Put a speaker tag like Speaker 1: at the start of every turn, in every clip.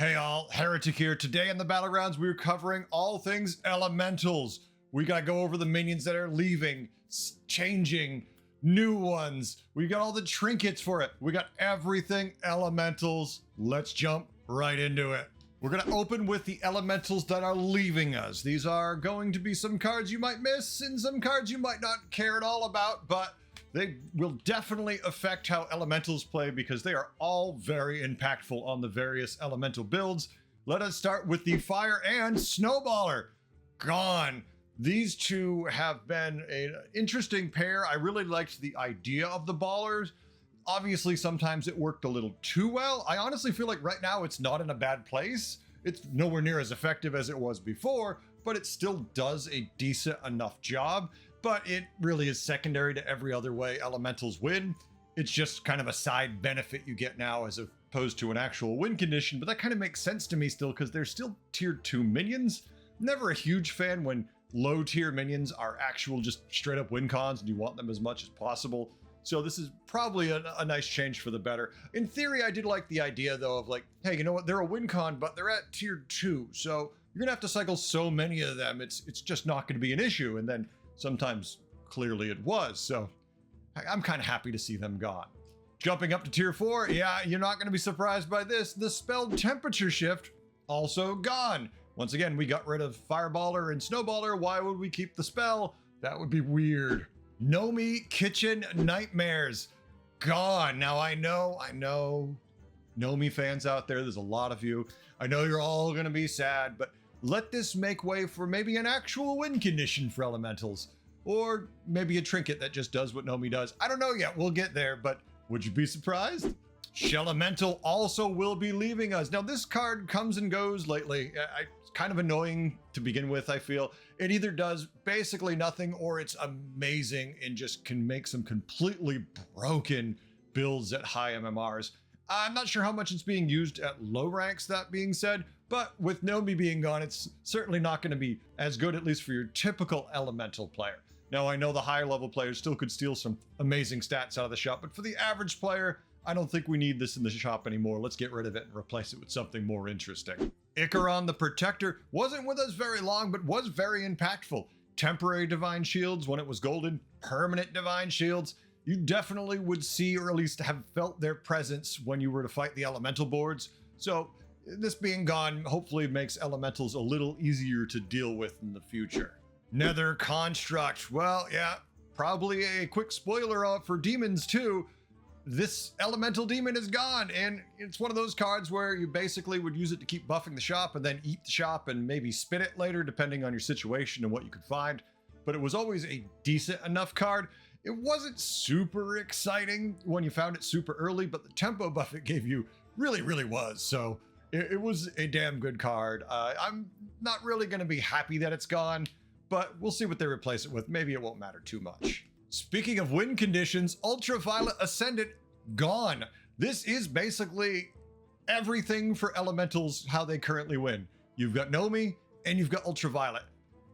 Speaker 1: Hey all, Heretic here. Today in the Battlegrounds, we're covering all things elementals. We gotta go over the minions that are leaving, changing, new ones. We got all the trinkets for it. We got everything elementals. Let's jump right into it. We're gonna open with the elementals that are leaving us. These are going to be some cards you might miss and some cards you might not care at all about, but they will definitely affect how elementals play because they are all very impactful on the various elemental builds. Let us start with the Fire and Snowballer. Gone. These two have been an interesting pair. I really liked the idea of the ballers. Obviously, sometimes it worked a little too well. I honestly feel like right now it's not in a bad place. It's nowhere near as effective as it was before, but it still does a decent enough job. But it really is secondary to every other way elementals win. It's just kind of a side benefit you get now as opposed to an actual win condition, but that kind of makes sense to me still because they're still tier 2 minions. Never a huge fan when low tier minions are actual just straight up win cons and you want them as much as possible. So this is probably a nice change for the better. In theory, I did like the idea though of like, hey, you know what? They're a win con, but they're at tier 2. So you're gonna have to cycle so many of them. It's just not gonna be an issue. And then sometimes clearly it was, so I'm kind of happy to see them gone. Jumping up to tier 4, yeah, you're not going to be surprised by this. The spelled temperature shift also gone. Once again, we got rid of Fireballer and Snowballer. Why would we keep the spell? That would be weird. Nomi Kitchen Nightmares gone. Now I know Nomi fans out there, there's a lot of you. I know you're all going to be sad, but let this make way for maybe an actual win condition for elementals. Or maybe a trinket that just does what Nomi does. I don't know yet, we'll get there, but would you be surprised? Shellamental also will be leaving us. Now this card comes and goes lately. It's kind of annoying to begin with, I feel. It either does basically nothing or it's amazing and just can make some completely broken builds at high MMRs. I'm not sure how much it's being used at low ranks, that being said, but with Nomi being gone, it's certainly not going to be as good, at least for your typical elemental player. Now, I know the higher level players still could steal some amazing stats out of the shop, but for the average player, I don't think we need this in the shop anymore. Let's get rid of it and replace it with something more interesting. Icaron the Protector wasn't with us very long, but was very impactful. Temporary Divine Shields when it was golden, permanent Divine Shields. You definitely would see, or at least have felt their presence when you were to fight the elemental boards. So this being gone hopefully makes elementals a little easier to deal with in the future. Nether Construct. Well, yeah, probably a quick spoiler for demons too. This elemental demon is gone, and it's one of those cards where you basically would use it to keep buffing the shop and then eat the shop and maybe spin it later depending on your situation and what you could find. But it was always a decent enough card. It wasn't super exciting when you found it super early, but the tempo buff it gave you really was. So it was a damn good card. I'm not really going to be happy that it's gone, but we'll see what they replace it with. Maybe it won't matter too much. Speaking of win conditions, Ultraviolet Ascendant gone. This is basically everything for elementals, how they currently win. You've got Nomi and you've got Ultraviolet,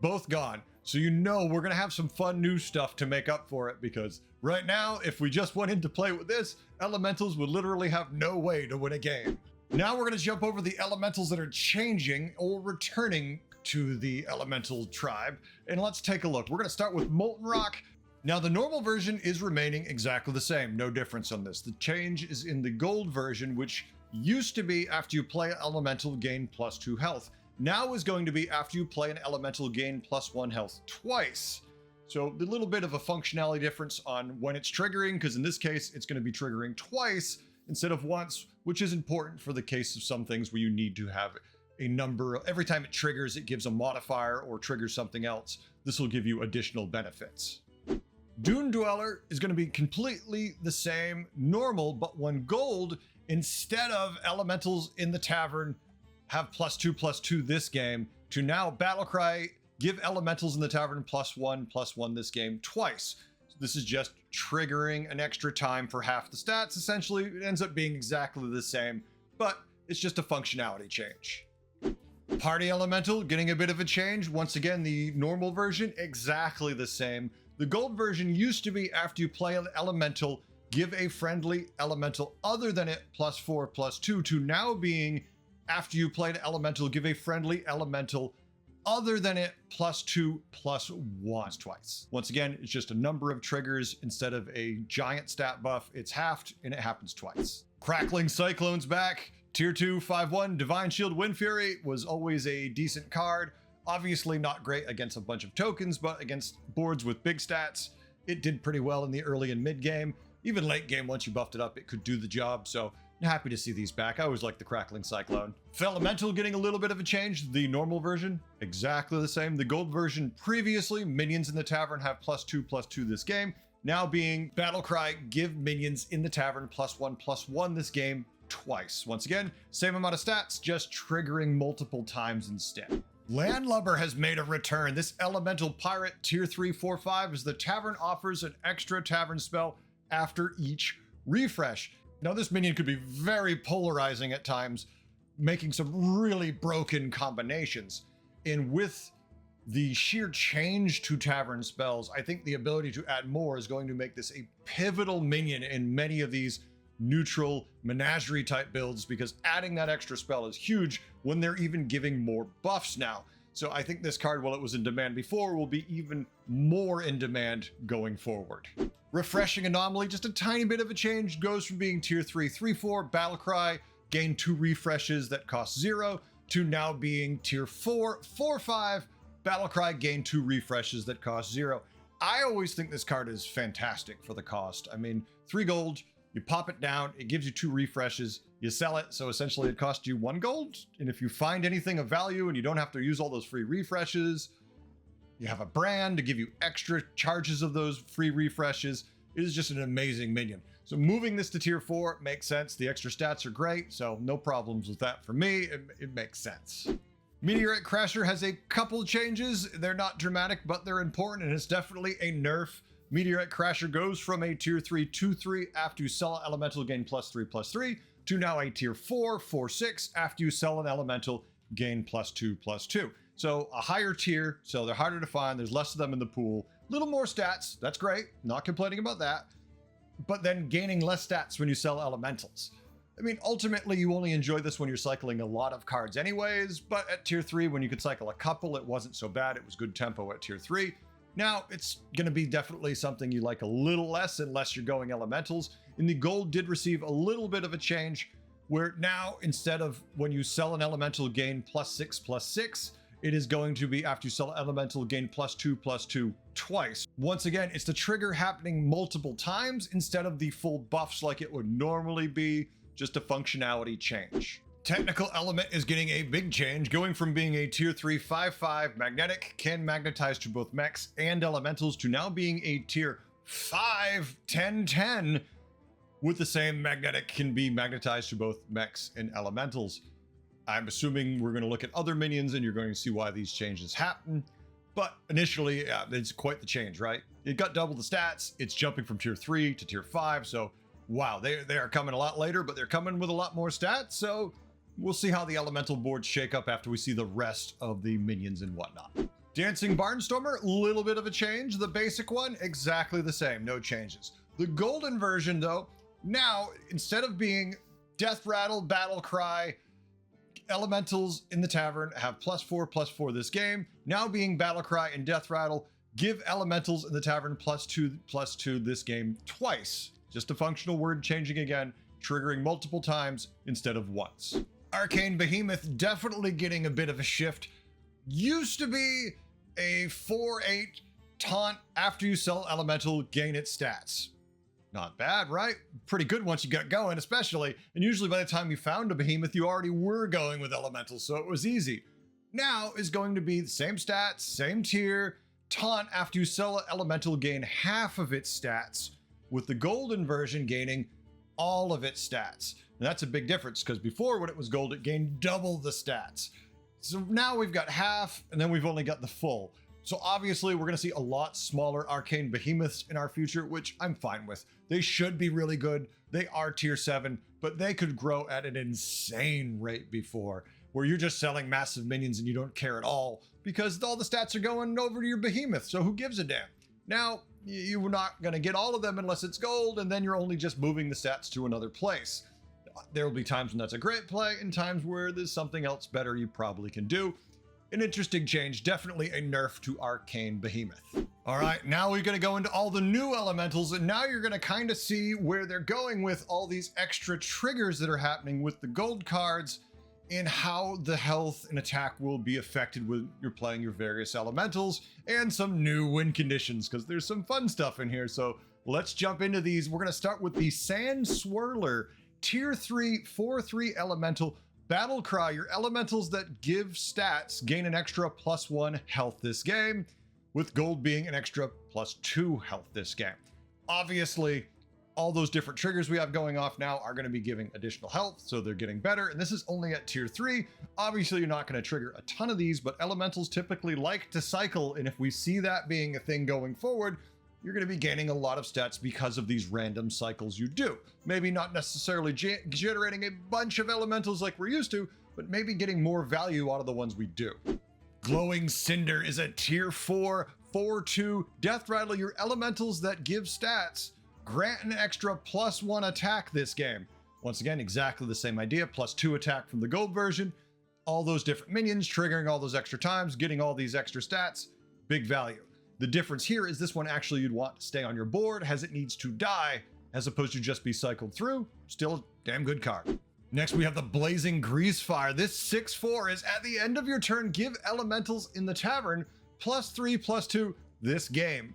Speaker 1: both gone. So you know we're going to have some fun new stuff to make up for it, because right now, if we just went into play with this, elementals would literally have no way to win a game. Now we're going to jump over the elementals that are changing or returning to the elemental tribe, and let's take a look. We're going to start with Molten Rock. Now the normal version is remaining exactly the same, no difference on this. The change is in the gold version, which used to be after you play elemental gain +2 health. Now is going to be after you play an elemental gain +1 health twice. So a little bit of a functionality difference on when it's triggering, because in this case, it's going to be triggering twice instead of once, which is important for the case of some things where you need to have a number. Every time it triggers, it gives a modifier or triggers something else. This will give you additional benefits. Dune Dweller is going to be completely the same, normal, but when gold, instead of elementals in the tavern have +2/+2 this game, to now Battlecry give elementals in the tavern +1/+1 this game twice. So this is just triggering an extra time for half the stats. Essentially, it ends up being exactly the same, but it's just a functionality change. Party Elemental getting a bit of a change. Once again, the normal version, exactly the same. The gold version used to be after you play an elemental, give a friendly elemental other than it +4/+2, to now being after you play an elemental, give a friendly elemental other than it +2/+1 twice. Once again, it's just a number of triggers instead of a giant stat buff. It's halved and it happens twice. Crackling Cyclone's back. Tier 2 5/1 Divine Shield Wind Fury was always a decent card. Obviously not great against a bunch of tokens, but against boards with big stats, it did pretty well in the early and mid game. Even late game, once you buffed it up, it could do the job. So happy to see these back. I always like the Crackling Cyclone. Elemental getting a little bit of a change. The normal version, exactly the same. The gold version previously, minions in the tavern have +2/+2 this game. Now being Battlecry, give minions in the tavern +1/+1 this game twice. Once again, same amount of stats, just triggering multiple times instead. Landlubber has made a return. This elemental pirate tier 3/4/5 is the tavern offers an extra tavern spell after each refresh. Now, this minion could be very polarizing at times, making some really broken combinations. And with the sheer change to tavern spells, I think the ability to add more is going to make this a pivotal minion in many of these neutral menagerie type builds, because adding that extra spell is huge when they're even giving more buffs now. So I think this card, while it was in demand before, will be even more in demand going forward. Refreshing Anomaly, just a tiny bit of a change, goes from being tier 3/3/4 Battlecry, gain 2 refreshes that cost 0, to now being tier 4/4/5 Battlecry, gain 2 refreshes that cost 0. I always think this card is fantastic for the cost. I mean, 3 gold, you pop it down, it gives you 2 refreshes, you sell it, so essentially it costs you 1 gold. And if you find anything of value and you don't have to use all those free refreshes, you have a brand to give you extra charges of those free refreshes. It is just an amazing minion. So moving this to tier 4 makes sense. The extra stats are great, so no problems with that for me. It makes sense. Meteorite Crasher has a couple changes. They're not dramatic, but they're important, and it's definitely a nerf. Meteorite Crasher goes from a tier 3/2/3 after you sell an elemental, gain +3/+3, to now a tier 4/4/6 after you sell an elemental, gain +2/+2. So a higher tier, so they're harder to find, there's less of them in the pool, little more stats, that's great, not complaining about that, but then gaining less stats when you sell elementals. I mean, ultimately you only enjoy this when you're cycling a lot of cards anyways, but at tier 3, when you could cycle a couple, it wasn't so bad, it was good tempo at tier 3. Now, it's gonna be definitely something you like a little less unless you're going elementals. And the gold did receive a little bit of a change, where now, instead of when you sell an elemental, gain +6/+6, it is going to be after you sell an elemental, gain +2/+2 twice. Once again, it's the trigger happening multiple times instead of the full buffs like it would normally be, just a functionality change. Technical Element is getting a big change, going from being a tier 3/5/5 magnetic, can magnetize to both mechs and elementals, to now being a tier 5/10/10 with the same magnetic, can be magnetized to both mechs and elementals. I'm assuming we're going to look at other minions and you're going to see why these changes happen. But initially, it's quite the change, right? It got double the stats. It's jumping from tier 3 to tier 5. So, wow, they are coming a lot later, but they're coming with a lot more stats. So we'll see how the elemental boards shake up after we see the rest of the minions and whatnot. Dancing Barnstormer, little bit of a change. The basic one, exactly the same, no changes. The golden version, though, now, instead of being Death Rattle, Battle Cry, elementals in the tavern have +4/+4 this game, now being Battle Cry and Death Rattle, give elementals in the tavern +2/+2 this game twice. Just a functional word changing again, triggering multiple times instead of once. Arcane Behemoth definitely getting a bit of a shift. Used to be a 4/8 taunt after you sell elemental, gain its stats. Not bad, right? Pretty good once you got going, especially. And usually by the time you found a behemoth, you already were going with elementals, so it was easy. Now is going to be the same stats, same tier, taunt after you sell an elemental, gain half of its stats, with the golden version gaining all of its stats. And that's a big difference, because before, when it was gold, it gained double the stats. So now we've got half, and then we've only got the full. So obviously we're going to see a lot smaller arcane behemoths in our future, which I'm fine with. They should be really good. They are tier 7, but they could grow at an insane rate before, where you're just selling massive minions and you don't care at all because all the stats are going over to your behemoth. So who gives a damn? Now, you're not going to get all of them unless it's gold, and then you're only just moving the stats to another place. There will be times when that's a great play and times where there's something else better you probably can do. An interesting change, definitely a nerf to Arcane Behemoth. All right, now we're gonna go into all the new elementals, and now you're gonna kind of see where they're going with all these extra triggers that are happening with the gold cards and how the health and attack will be affected when you're playing your various elementals, and some new win conditions, because there's some fun stuff in here. So let's jump into these. We're gonna start with the Sand Swirler, Tier 3, 4/3 elemental. Battle Cry, your elementals that give stats gain an extra +1 health this game, with gold being an extra +2 health this game. Obviously, all those different triggers we have going off now are going to be giving additional health, so they're getting better, and this is only at tier 3. Obviously, you're not going to trigger a ton of these, but elementals typically like to cycle, and if we see that being a thing going forward, you're going to be gaining a lot of stats because of these random cycles you do. Maybe not necessarily generating a bunch of elementals like we're used to, but maybe getting more value out of the ones we do. Glowing Cinder is a tier 4, 4/2 Death Rattle. Your elementals that give stats grant an extra +1 attack this game. Once again, exactly the same idea, +2 attack from the gold version. All those different minions triggering all those extra times, getting all these extra stats, big value. The difference here is this one actually you'd want to stay on your board as it needs to die, as opposed to just be cycled through. Still a damn good card. Next, we have the Blazing Greasefire. This 6/4 is at the end of your turn, give elementals in the tavern +3/+2 this game.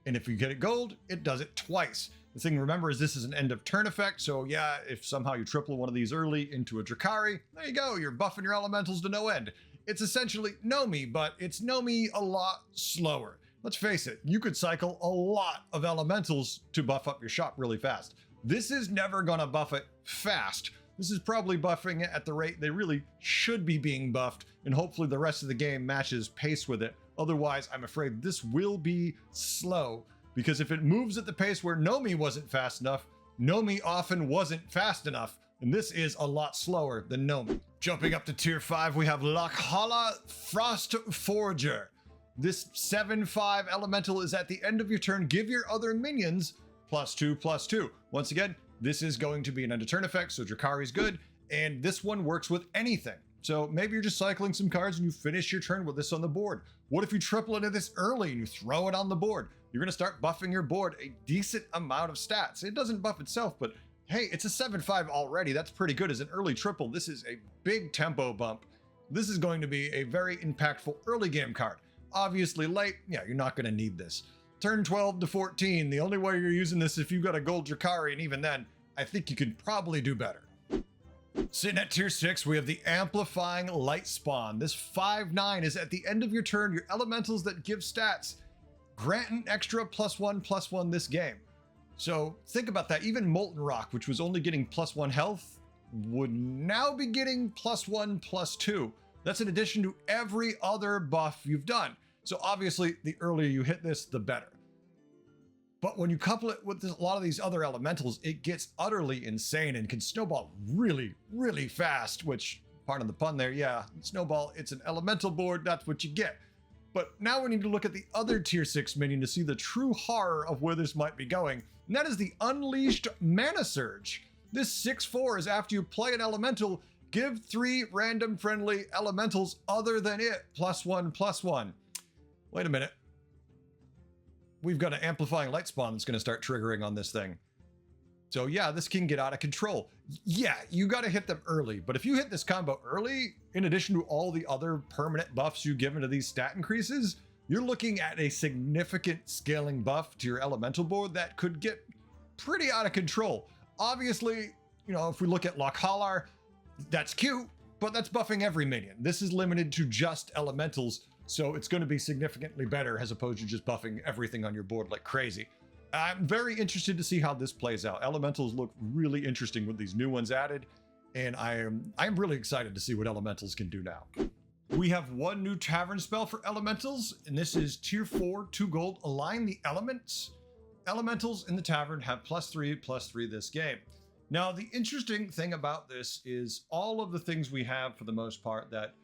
Speaker 1: And if you get it gold, it does it twice. The thing to remember is this is an end of turn effect. So yeah, if somehow you triple one of these early into a Drakari, there you go. You're buffing your elementals to no end. It's essentially Nomi, but it's Nomi a lot slower. Let's face it, you could cycle a lot of elementals to buff up your shop really fast. This is never gonna buff it fast. This is probably buffing it at the rate they really should be being buffed, and hopefully the rest of the game matches pace with it. Otherwise, I'm afraid this will be slow, because if it moves at the pace where Nomi wasn't fast enough, Nomi often wasn't fast enough, and this is a lot slower than Nomi. Jumping up to tier 5, we have Lakhala Frost Forger. This 7/5 elemental is at the end of your turn, give your other minions +2/+2. Once again, this is going to be an end of turn effect, so Drakari's good, and this one works with anything. So maybe you're just cycling some cards and you finish your turn with this on the board. What if you triple into this early and you throw it on the board? You're gonna start buffing your board a decent amount of stats. It doesn't buff itself, but hey, it's a 7/5 already. That's pretty good as an early triple. This is a big tempo bump. This is going to be a very impactful early game card. Obviously late, yeah, you're not gonna need this. Turn 12 to 14, the only way you're using this if you've got a gold Drakari, and even then, I think you could probably do better. Sitting at tier 6, we have the Amplifying Light Spawn. This 5/9 is at the end of your turn, your elementals that give stats grant an extra +1/+1 this game. So think about that. Even Molten Rock, which was only getting +1 health, would now be getting +1/+2. That's in addition to every other buff you've done. So obviously, the earlier you hit this, the better. But when you couple it with a lot of these other elementals, it gets utterly insane and can snowball really, really fast, which, pardon the pun there, yeah, snowball, it's an elemental board, that's what you get. But now we need to look at the other tier 6 minion to see the true horror of where this might be going, and that is the Unleashed Mana Surge. This 6/4 is after you play an elemental, give 3 random friendly elementals other than it +1/+1. Wait a minute. We've got an Amplifying Light Spawn that's going to start triggering on this thing. So yeah, this can get out of control. Yeah, you got to hit them early, but if you hit this combo early, in addition to all the other permanent buffs you give into these stat increases, you're looking at a significant scaling buff to your elemental board that could get pretty out of control. Obviously, you know, if we look at Lakhalar, that's cute, but that's buffing every minion. This is limited to just elementals, so it's going to be significantly better as opposed to just buffing everything on your board like crazy. I'm very interested to see how this plays out. Elementals look really interesting with these new ones added, and I'm really excited to see what elementals can do now. We have one new tavern spell for elementals, and this is tier 4, 2 gold, Align the Elements. Elementals in the tavern have +3/+3 this game. Now, the interesting thing about this is all of the things we have for the most part that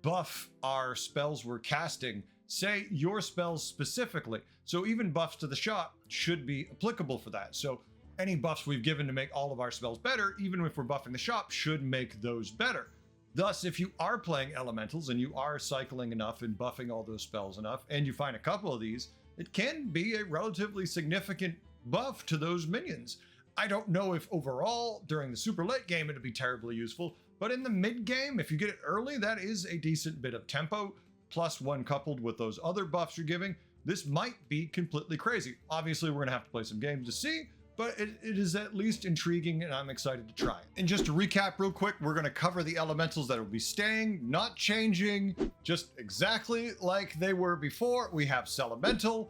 Speaker 1: buff our spells we're casting, say your spells specifically. So even buffs to the shop should be applicable for that. So any buffs we've given to make all of our spells better, even if we're buffing the shop, should make those better. Thus, if you are playing elementals and you are cycling enough and buffing all those spells enough, and you find a couple of these, it can be a relatively significant buff to those minions. I don't know if overall during the super late game it'd be terribly useful, but in the mid game, if you get it early, that is a decent bit of tempo, plus one coupled with those other buffs you're giving. This might be completely crazy. Obviously, we're gonna have to play some games to see, but it is at least intriguing and I'm excited to try it. And just to recap real quick, we're gonna cover the elementals that will be staying, not changing, just exactly like they were before. We have Celemental,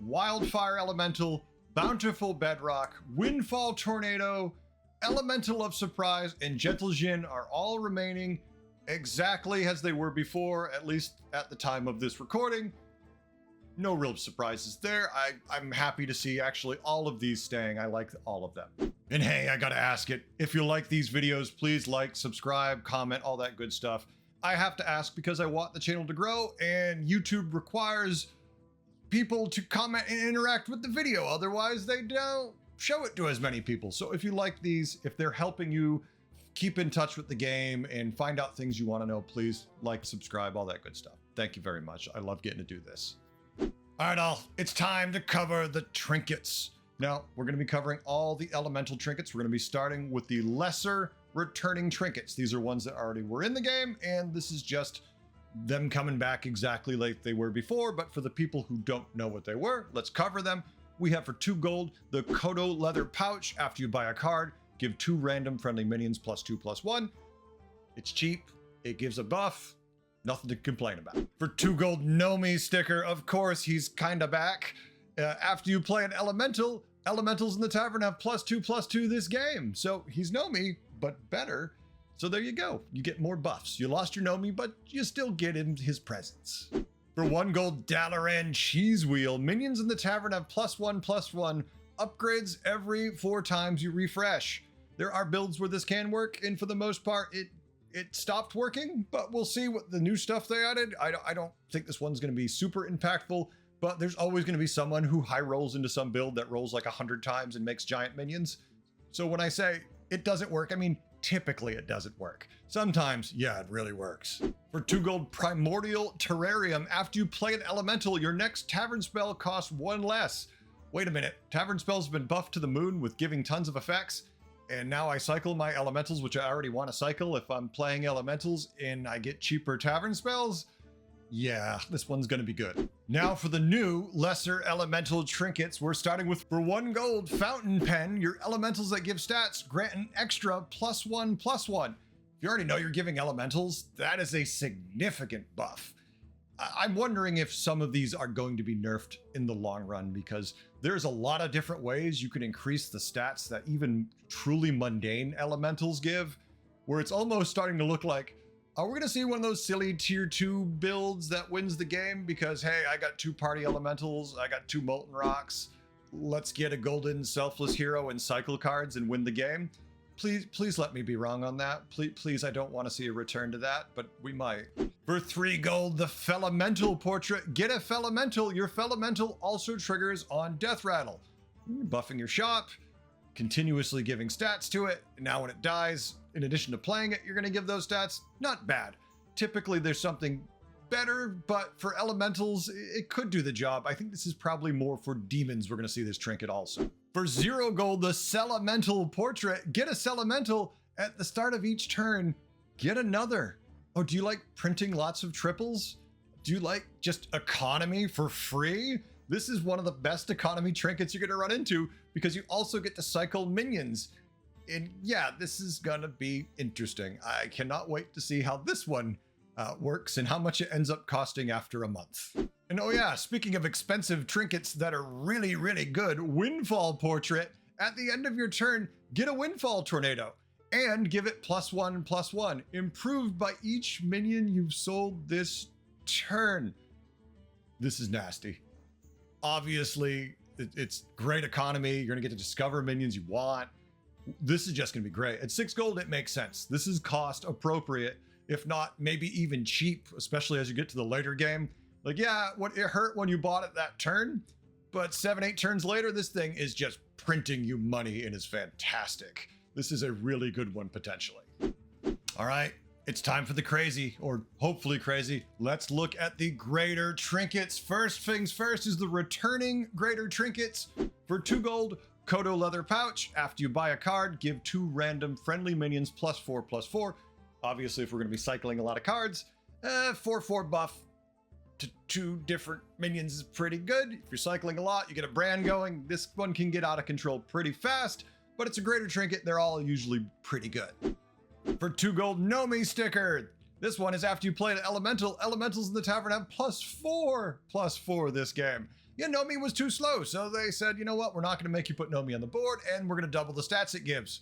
Speaker 1: Wildfire Elemental, Bountiful Bedrock, Windfall Tornado, Elemental of Surprise, and Gentle Jin are all remaining exactly as they were before, at least at the time of this recording. No real surprises there. I'm happy to see actually all of these staying. I like all of them. And hey, I gotta ask it. If you like these videos, please like, subscribe, comment, all that good stuff. I have to ask because I want the channel to grow and YouTube requires people to comment and interact with the video. Otherwise, they don't show it to as many people. So if you like these, if they're helping you keep in touch with the game and find out things you want to know, please like, subscribe, all that good stuff. Thank you very much. I love getting to do this. All right, it's time to cover the trinkets. Now, we're going to be covering all the elemental trinkets. We're going to be starting with the lesser returning trinkets. These are ones that already were in the game, and this is just them coming back exactly like they were before. But for the people who don't know what they were, let's cover them. We have for 2 gold, the Kodo leather pouch. After you buy a card, give 2 random friendly minions +2/+1. It's cheap. It gives a buff. Nothing to complain about. For 2 gold, Nomi sticker. Of course, he's kinda back. After you play an elemental, elementals in the tavern have +2/+2 this game. So he's Nomi, but better. So there you go. You get more buffs. You lost your Nomi, but you still get in his presence. For 1 gold, Dalaran cheese wheel. Minions in the tavern have +1/+1. Upgrades every 4 times you refresh. There are builds where this can work, and for the most part, it stopped working, but we'll see what the new stuff they added. I don't think this one's going to be super impactful, but there's always going to be someone who high rolls into some build that rolls like 100 times and makes giant minions. So when I say it doesn't work, I mean, typically it doesn't work. Sometimes, yeah, it really works. For 2 gold, Primordial Terrarium. After you play an elemental, your next tavern spell costs 1 less. Wait a minute, tavern spells have been buffed to the moon with giving tons of effects. And now I cycle my elementals, which I already want to cycle if I'm playing elementals and I get cheaper tavern spells. Yeah, this one's going to be good. Now for the new lesser elemental trinkets, we're starting with for 1 gold, Fountain Pen. Your elementals that give stats grant an extra +1/+1. If you already know you're giving elementals, that is a significant buff. I'm wondering if some of these are going to be nerfed in the long run, because there's a lot of different ways you can increase the stats that even truly mundane elementals give, where it's almost starting to look like, are we going to see one of those silly tier 2 builds that wins the game? Because, hey, I got 2 party elementals, I got 2 molten rocks, let's get a golden selfless hero and cycle cards and win the game. Please let me be wrong on that. Please, I don't want to see a return to that, but we might. For 3 gold, the Felemental portrait. Get a Felemental. Your Felemental also triggers on Death Rattle. You're buffing your shop, continuously giving stats to it. Now when it dies, in addition to playing it, you're going to give those stats. Not bad. Typically there's something better, but for elementals, it could do the job. I think this is probably more for demons. We're going to see this trinket also. For 0 gold, the Celemental portrait. Get a Celemental at the start of each turn. Get another. Oh, do you like printing lots of triples? Do you like just economy for free? This is one of the best economy trinkets you're going to run into, because you also get to cycle minions. And yeah, this is going to be interesting. I cannot wait to see how this one works and how much it ends up costing after a month. And oh yeah, speaking of expensive trinkets that are really, really good, Windfall portrait. At the end of your turn, get a Windfall Tornado and give it +1/+1, improved by each minion you've sold this turn. This is nasty. Obviously, it's great economy. You're gonna get to discover minions you want. This is just gonna be great. At 6 gold, it makes sense. This is cost appropriate, if not maybe even cheap, especially as you get to the later game. Like, yeah, it hurt when you bought it that turn, but 7-8 turns later, this thing is just printing you money and is fantastic. This is a really good one potentially. All right, it's time for the crazy, or hopefully crazy. Let's look at the greater trinkets. First things first is the returning greater trinkets. For 2 gold, Kodo leather pouch. After you buy a card, give 2 random friendly minions +4/+4. Obviously, if we're going to be cycling a lot of cards, 4/4 buff to 2 different minions is pretty good. If you're cycling a lot, you get a brand going. This one can get out of control pretty fast, but it's a greater trinket. They're all usually pretty good. For 2 gold, Nomi sticker. This one is after you play an elemental. Elementals in the tavern have +4/+4 this game. Yeah, Nomi was too slow, so they said, you know what? We're not going to make you put Nomi on the board, and we're going to double the stats it gives.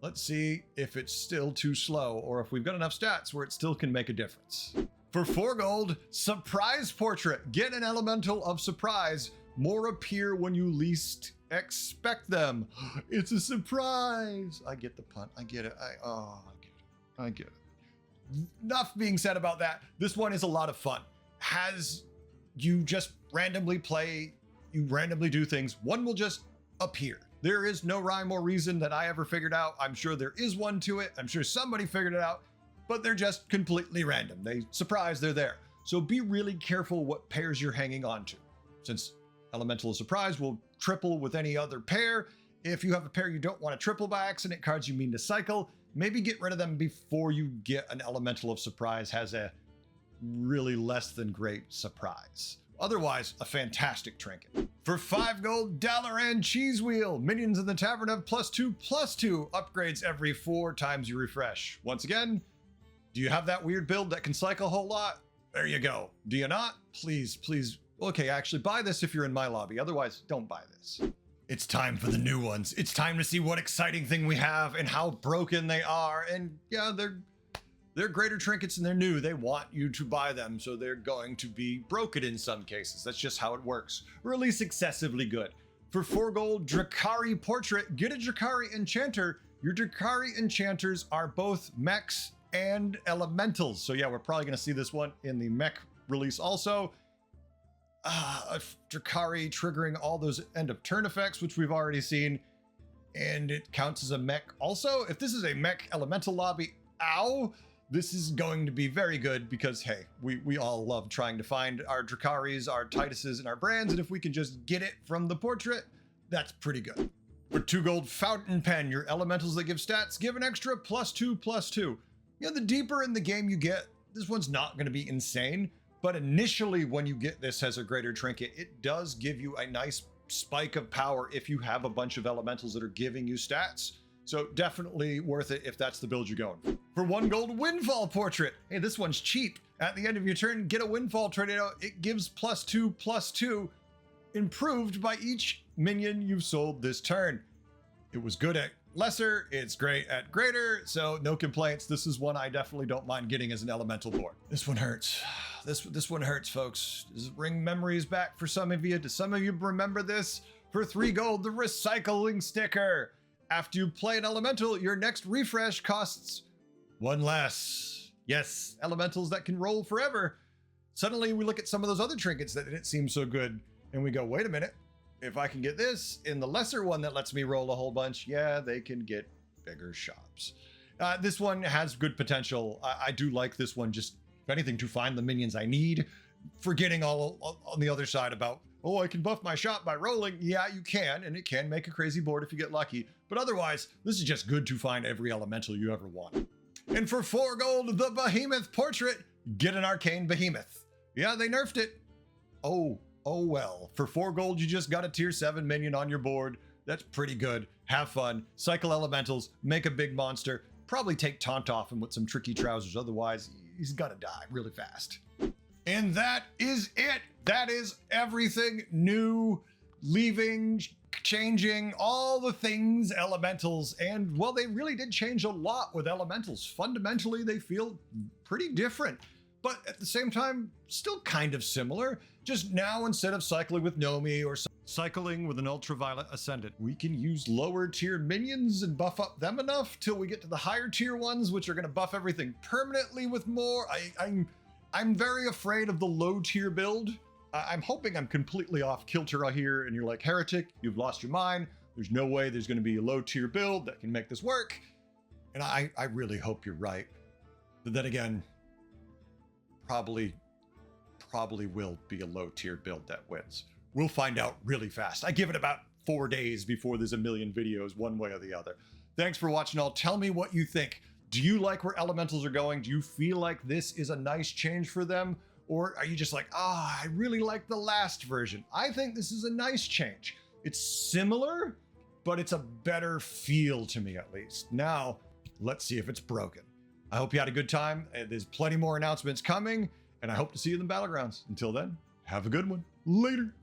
Speaker 1: Let's see if it's still too slow, or if we've got enough stats where it still can make a difference. For 4 gold, surprise portrait. Get an elemental of surprise. More appear when you least expect them. It's a surprise. I get the pun. I get it. I get it. Enough being said about that. This one is a lot of fun. You just randomly play, you randomly do things. One will just appear. There is no rhyme or reason that I ever figured out. I'm sure there is one to it. I'm sure somebody figured it out, but they're just completely random. They're there. So be really careful what pairs you're hanging on to. Since Elemental of Surprise will triple with any other pair. If you have a pair you don't want to triple by accident, cards you mean to cycle, maybe get rid of them before you get an Elemental of Surprise has a really less than great surprise. Otherwise, a fantastic trinket. For 5 gold, Dalaran Cheese Wheel. Minions in the tavern have +2/+2 upgrades every 4 times you refresh. Once again, do you have that weird build that can cycle a whole lot? There you go. Do you not? Please. Okay, actually buy this if you're in my lobby. Otherwise, don't buy this. It's time for the new ones. It's time to see what exciting thing we have and how broken they are. And yeah, they're greater trinkets and they're new. They want you to buy them, so they're going to be broken in some cases. That's just how it works. Or at least excessively good. For 4 gold, Drakari Portrait. Get a Drakari Enchanter. Your Drakari Enchanters are both mechs and elementals. So yeah, we're probably going to see this one in the mech release also. Drakari triggering all those end of turn effects, which we've already seen. And it counts as a mech also. If this is a mech elemental lobby, this is going to be very good because, hey, we all love trying to find our Drakaris, our Tituses, and our brands, and if we can just get it from the portrait, that's pretty good. For 2 gold, Fountain Pen. Your elementals that give stats give an extra +2/+2. You know, the deeper in the game you get, this one's not going to be insane, but initially when you get this as a greater trinket, it does give you a nice spike of power if you have a bunch of elementals that are giving you stats. So definitely worth it if that's the build you're going for. For 1 gold, Windfall Portrait. Hey, this one's cheap. At the end of your turn, get a Windfall Tornado. It gives +2/+2, improved by each minion you've sold this turn. It was good at lesser, it's great at greater, so no complaints. This is one I definitely don't mind getting as an elemental board. This one hurts. This one hurts, folks. Does it bring memories back for some of you? Do some of you remember this? For 3 gold, the Recycling Sticker. After you play an elemental, your next refresh costs 1 less. Yes, elementals that can roll forever. Suddenly we look at some of those other trinkets that didn't seem so good, and we go, wait a minute. If I can get this in the lesser one that lets me roll a whole bunch, yeah, they can get bigger shops. This one has good potential. I do like this one, just if anything, to find the minions I need. Forgetting all on the other side about, oh, I can buff my shop by rolling. Yeah, you can, and it can make a crazy board if you get lucky. But otherwise, this is just good to find every elemental you ever want. And for 4 gold, the Behemoth Portrait. Get an Arcane Behemoth. Yeah, they nerfed it. Oh well. For 4 gold, you just got a tier 7 minion on your board. That's pretty good. Have fun. Cycle elementals. Make a big monster. Probably take Taunt off him with some tricky trousers. Otherwise, he's gonna die really fast. And that is it. That is everything new, leaving, changing, all the things elementals. And well, they really did change a lot with elementals. Fundamentally, they feel pretty different, but at the same time, still kind of similar. Just now, instead of cycling with Nomi or cycling with an Ultraviolet Ascendant, we can use lower tier minions and buff up them enough till we get to the higher tier ones, which are going to buff everything permanently with more. I'm very afraid of the low tier build. I'm hoping I'm completely off kilter here and you're like, heretic, you've lost your mind. There's no way there's going to be a low tier build that can make this work. And I really hope you're right. But then again, probably will be a low tier build that wins. We'll find out really fast. I give it about 4 days before there's a million videos one way or the other. Thanks for watching all. Tell me what you think. Do you like where elementals are going? Do you feel like this is a nice change for them? Or are you just like, I really like the last version? I think this is a nice change. It's similar, but it's a better feel to me at least. Now, let's see if it's broken. I hope you had a good time. There's plenty more announcements coming, and I hope to see you in the Battlegrounds. Until then, have a good one. Later.